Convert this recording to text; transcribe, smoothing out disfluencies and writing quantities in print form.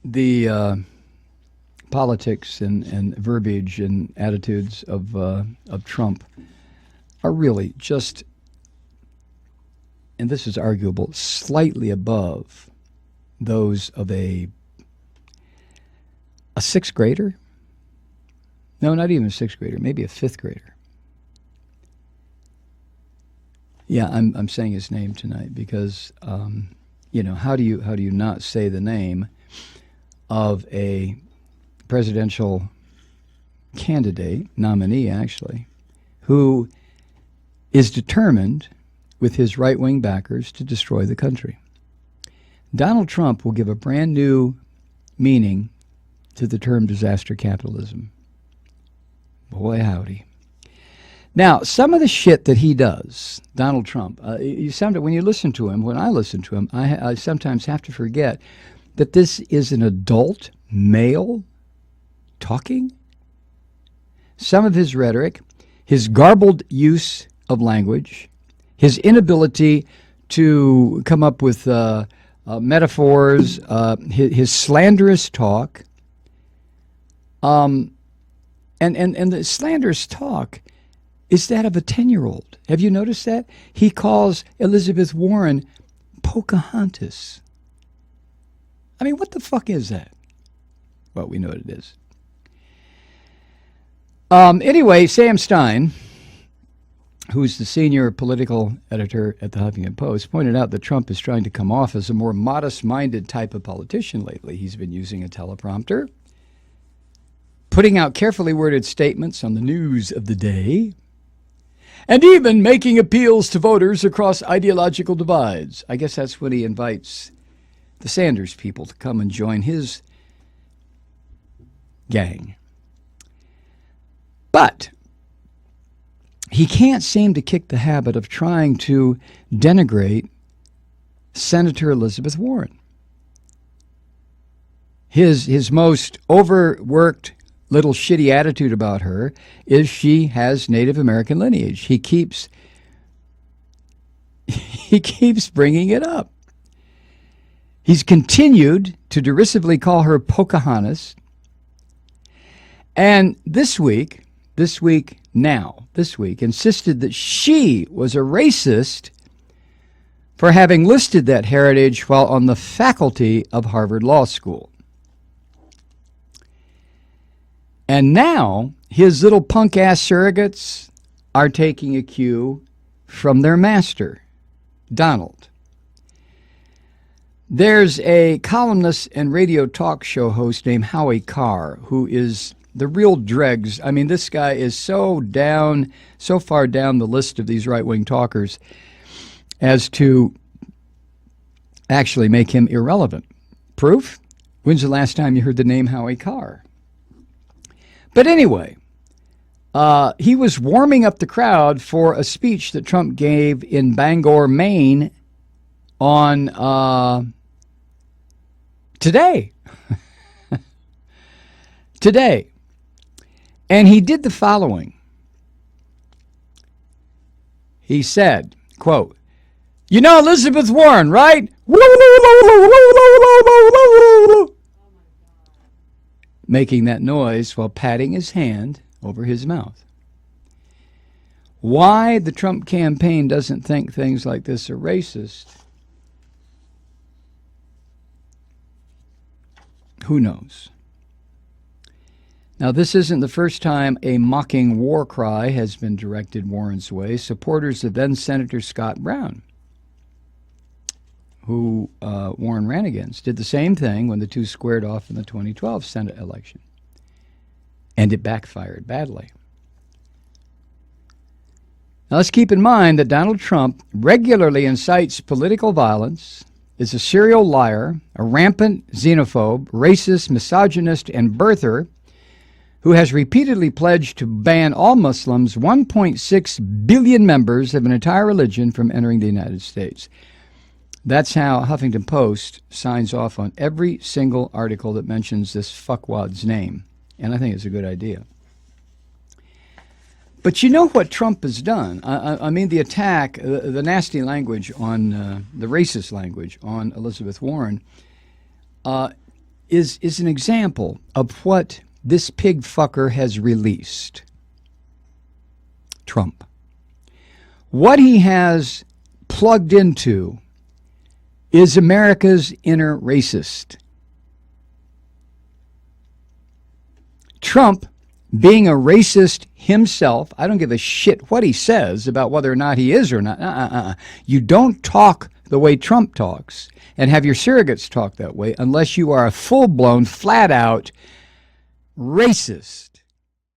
the politics and verbiage and attitudes of Trump are really just, and this is arguable, slightly above those of a sixth grader. No, not even a sixth grader, maybe a fifth grader. Yeah, I'm saying his name tonight because how do you not say the name of a presidential candidate, nominee actually, who is determined with his right-wing backers to destroy the country. Donald Trump will give a brand new meaning to the term disaster capitalism. Boy, howdy. Now, some of the shit that he does, Donald Trump, when you listen to him, when I listen to him, I sometimes have to forget that this is an adult male talking. Some of his rhetoric, his garbled use of language, his inability to come up with metaphors, his slanderous talk, and the slanderous talk is that of a 10-year-old. Have you noticed that? He calls Elizabeth Warren Pocahontas. I mean, what the fuck is that? Well, we know what it is. Anyway, Sam Stein, who's the senior political editor at the Huffington Post, pointed out that Trump is trying to come off as a more modest-minded type of politician lately. He's been using a teleprompter, putting out carefully worded statements on the news of the day, and even making appeals to voters across ideological divides. I guess that's when he invites the Sanders people to come and join his gang. But he can't seem to kick the habit of trying to denigrate Senator Elizabeth Warren. His most overworked little shitty attitude about her is she has Native American lineage. He keeps bringing it up. He's continued to derisively call her Pocahontas. And this week, insisted that she was a racist for having listed that heritage while on the faculty of Harvard Law School. And now his little punk-ass surrogates are taking a cue from their master, Donald. There's a columnist and radio talk show host named Howie Carr who is the real dregs. I mean, this guy is so far down the list of these right-wing talkers as to actually make him irrelevant. Proof? When's the last time you heard the name Howie Carr? But anyway, he was warming up the crowd for a speech that Trump gave in Bangor, Maine on today. Today. And he did the following. He said, quote, "You know Elizabeth Warren, right?" Making that noise while patting his hand over his mouth. Why the Trump campaign doesn't think things like this are racist, who knows? Now, this isn't the first time a mocking war cry has been directed Warren's way. Supporters of then-Senator Scott Brown, who Warren ran against, did the same thing when the two squared off in the 2012 Senate election. And it backfired badly. Now, let's keep in mind that Donald Trump regularly incites political violence, is a serial liar, a rampant xenophobe, racist, misogynist, and birther who has repeatedly pledged to ban all Muslims, 1.6 billion members of an entire religion, from entering the United States. That's how Huffington Post signs off on every single article that mentions this fuckwad's name. And I think it's a good idea. But you know what Trump has done? I mean, the attack, the nasty language on, the racist language on Elizabeth Warren, is an example of what this pig fucker has released. Trump. What he has plugged into is America's inner racist. Trump, being a racist himself, I don't give a shit what he says about whether or not he is or not. You don't talk the way Trump talks and have your surrogates talk that way unless you are a full-blown, flat-out racist.